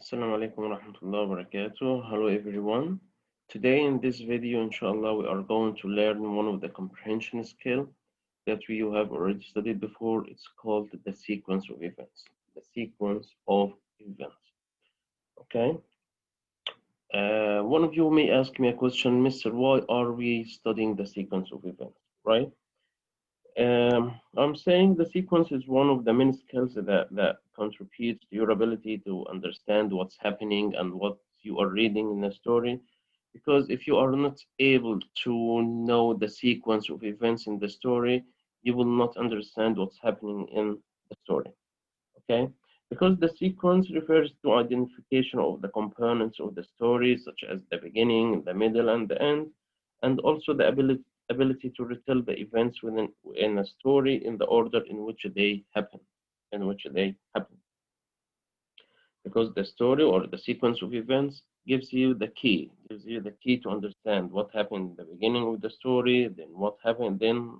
Assalamu alaikum wa rahmatullahi wa barakatuh. Hello everyone. Today in this video, inshallah, we are going to learn one of the comprehension skill that we have already studied before. It's called the sequence of events. The sequence of events. Okay. One of you may ask me a question, Mr. Why are we studying the sequence of events? Right? I'm saying the sequence is one of the many skills that contributes to your ability to understand what's happening and what you are reading in a story. Because if you are not able to know the sequence of events in the story, you will not understand what's happening in the story. Okay? Because the sequence refers to identification of the components of the story, such as the beginning, the middle, and the end, and also the ability to retell the events in a story in the order in which they happen, in which they happen. Because the story or the sequence of events gives you the key to understand what happened in the beginning of the story, then what happened, then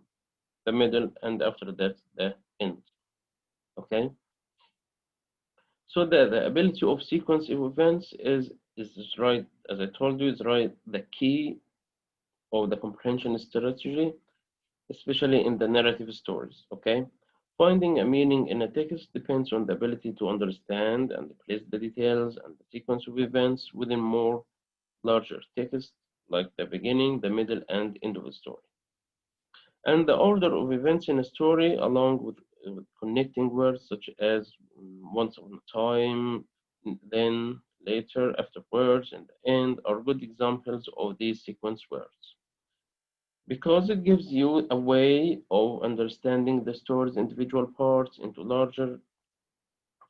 the middle, and after that the end. Okay. So the ability of sequence of events is right, as I told you, is right the key of the comprehension strategy, especially in the narrative stories. Okay, finding a meaning in a text depends on the ability to understand and place the details and the sequence of events within more larger text, like the beginning, the middle, and end of a story. And the order of events in a story, along with connecting words such as once upon a time, then, later, afterwards, and the end, are good examples of these sequence words. Because it gives you a way of understanding the story's individual parts into larger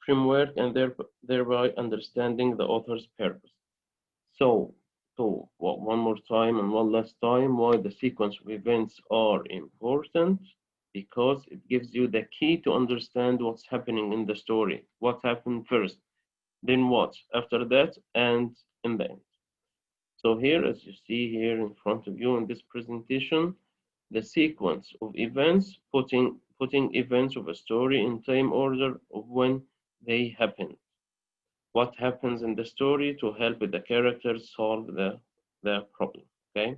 framework and thereby understanding the author's purpose. So, one more time and one last time, why the sequence of events are important? Because it gives you the key to understand what's happening in the story. What happened first, then what after that, and in the end. So here, as you see here in front of you in this presentation, the sequence of events, putting events of a story in time order of when they happen. What happens in the story to help the characters solve the problem. Okay.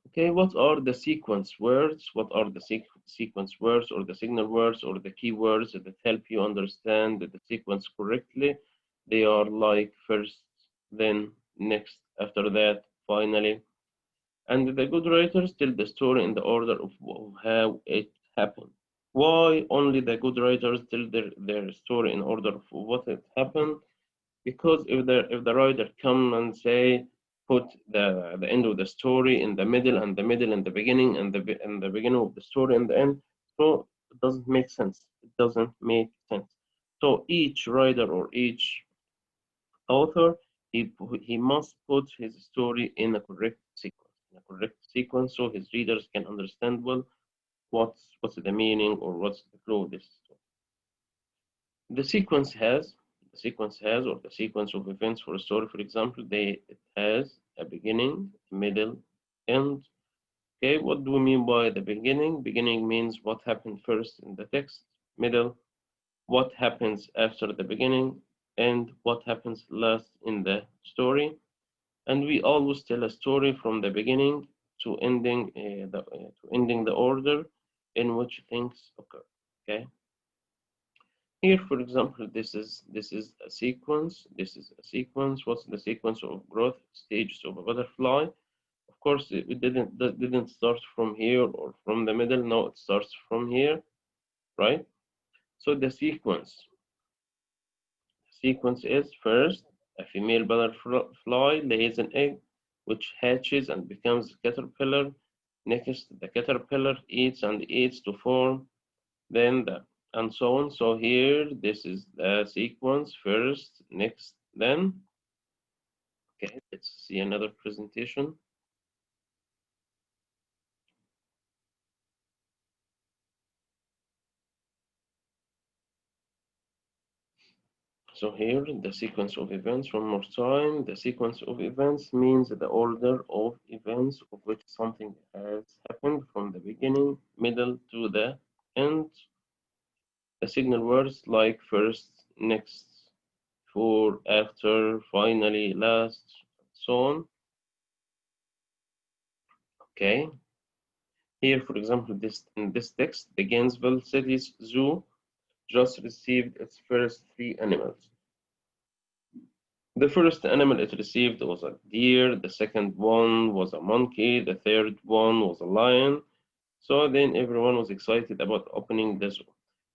Okay, what are the sequence words? What are the sequence words or the signal words or the key words that help you understand the sequence correctly? They are like first, then, next, after that, finally. And the good writers tell the story in the order of how it happened. Why only the good writers tell their story in order of what it happened? Because if the writer come and say put the end of the story in the middle and the middle in the beginning and the beginning of the story in the end, so it doesn't make sense. It doesn't make sense. So each writer or each author, he must put his story in a correct sequence, so his readers can understand well what's the meaning or what's the flow of this story. The sequence has or the sequence of events for a story, for example, it has a beginning, middle, end. Okay, what do we mean by the beginning? Beginning means what happened first in the text, middle, what happens after the beginning, and what happens last in the story. And we always tell a story from the beginning to ending the order in which things occur. Okay. Here, for example, this is a sequence. This is a sequence. What's the sequence of growth stages of a butterfly? Of course, it didn't start from here or from the middle. No, it starts from here, right? So the sequence is first a female butterfly lays an egg, which hatches and becomes a caterpillar. Next, the caterpillar eats and eats to form then and so on. So here, this is the sequence first, next, then. Okay, let's see another presentation. So here, the sequence of events, one more time. The sequence of events means the order of events of which something has happened from the beginning, middle to the end. The signal words like first, next, before, after, finally, last, so on. Okay. Here, for example, in this text, the Gainesville City Zoo just received its first 3 animals. The first animal it received was a deer, the second one was a monkey, the third one was a lion. So then everyone was excited about opening the zoo.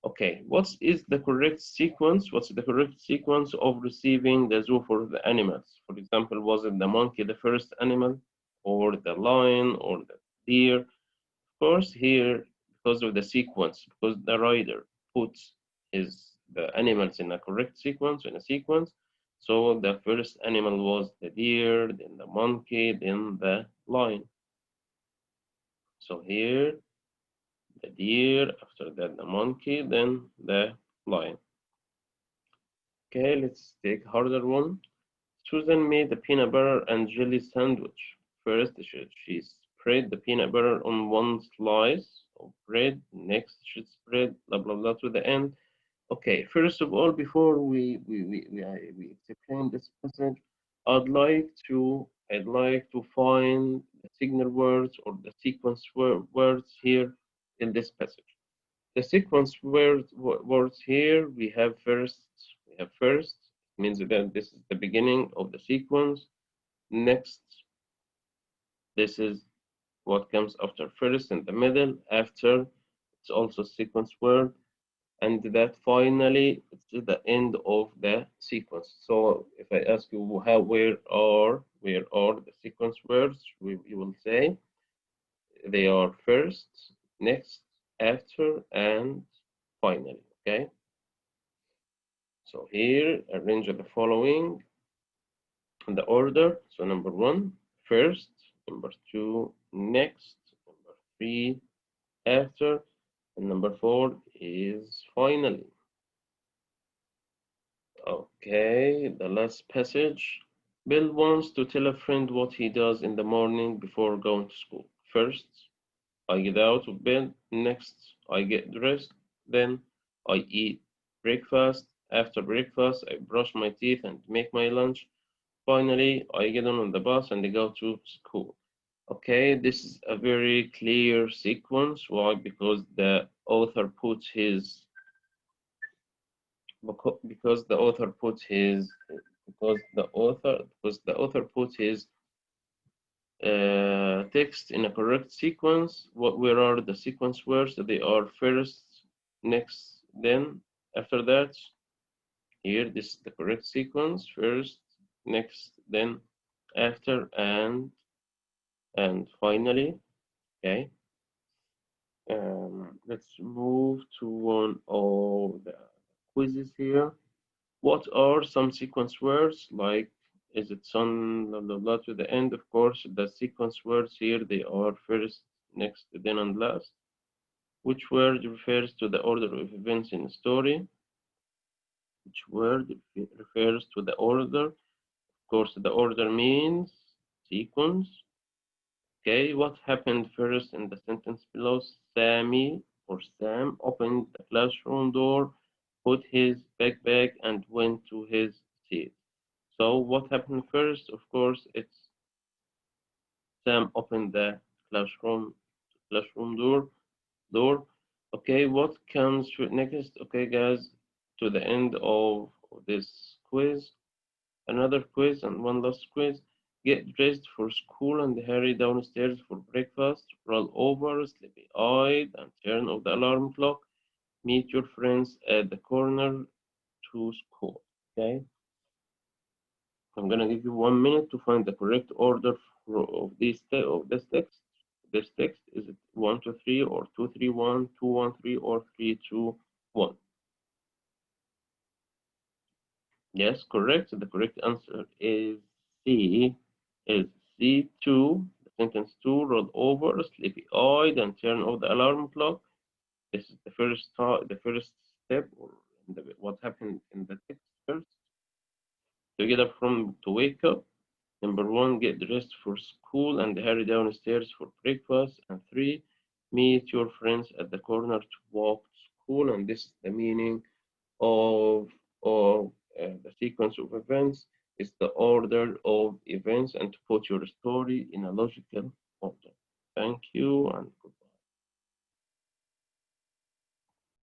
Okay, what is the correct sequence? What's the correct sequence of receiving the zoo for the animals? For example, was it the monkey the first animal, or the lion, or the deer? Of course, here, because of the sequence, because the writer puts the animals in a correct sequence, in a sequence, so the first animal was the deer, then the monkey, then the lion. So here, the deer, after that the monkey, then the lion. Okay, let's take harder one. Susan made a peanut butter and jelly sandwich. First, she spread the peanut butter on one slice of bread. Next, she spread blah blah blah to the end. Okay, first of all, before we explain this passage, I'd like to find the signal words or the sequence words here in this passage. The sequence words here we have first means that this is the beginning of the sequence. Next, this is what comes after first in the middle. After, it's also sequence word, and that finally it's the end of the sequence. So if I ask you where are the sequence words, you will say they are first, next, after, and finally. Okay. So here, arrange the following in the order. So number 1, first, number 2, next, number 3, after, and number 4 is finally. Okay, the last passage. Bill wants to tell a friend what he does in the morning before going to school. First, I get out of bed. Next, I get dressed. Then, I eat breakfast. After breakfast, I brush my teeth and make my lunch. Finally, I get on the bus and I go to school. Okay, this is a very clear sequence. Why? Because the author puts his because the author puts his because the author puts his text in a correct sequence. Where are the sequence words? They are first, next, then, after that. Here, this is the correct sequence: first, next, then, after, and finally. Okay. Let's move to one of the quizzes here. What are some sequence words? Like, is it sun, blah, blah, blah, to the end? Of course, the sequence words here, they are first, next, then, and last. Which word refers to the order of events in a story? Which word refers to the order? Of course, the order means sequence. Okay, what happened first in the sentence below? Sammy or Sam opened the classroom door, put his backpack, and went to his seat. So what happened first? Of course, it's Sam opened the classroom door. Okay, what comes next? Okay, guys, to the end of this quiz, another quiz and one last quiz. Get dressed for school and hurry downstairs for breakfast. Roll over, sleepy-eyed, and turn off the alarm clock. Meet your friends at the corner to school. Okay. I'm gonna give you 1 minute to find the correct order of this text. This text is it 1, 2, 3, or 2, 3, 1, 2, 1, 3, or 3, 2, 1. Yes, correct. The correct answer is C. Is C2. The sentence 2. Roll over, sleepy-eyed, and turn off the alarm clock. This is the first step, or what happened in the text first. To get up to wake up. Number 1, get dressed for school and hurry downstairs for breakfast. And 3, meet your friends at the corner to walk to school. And this is the meaning of the sequence of events is the order of events and to put your story in a logical order. Thank you and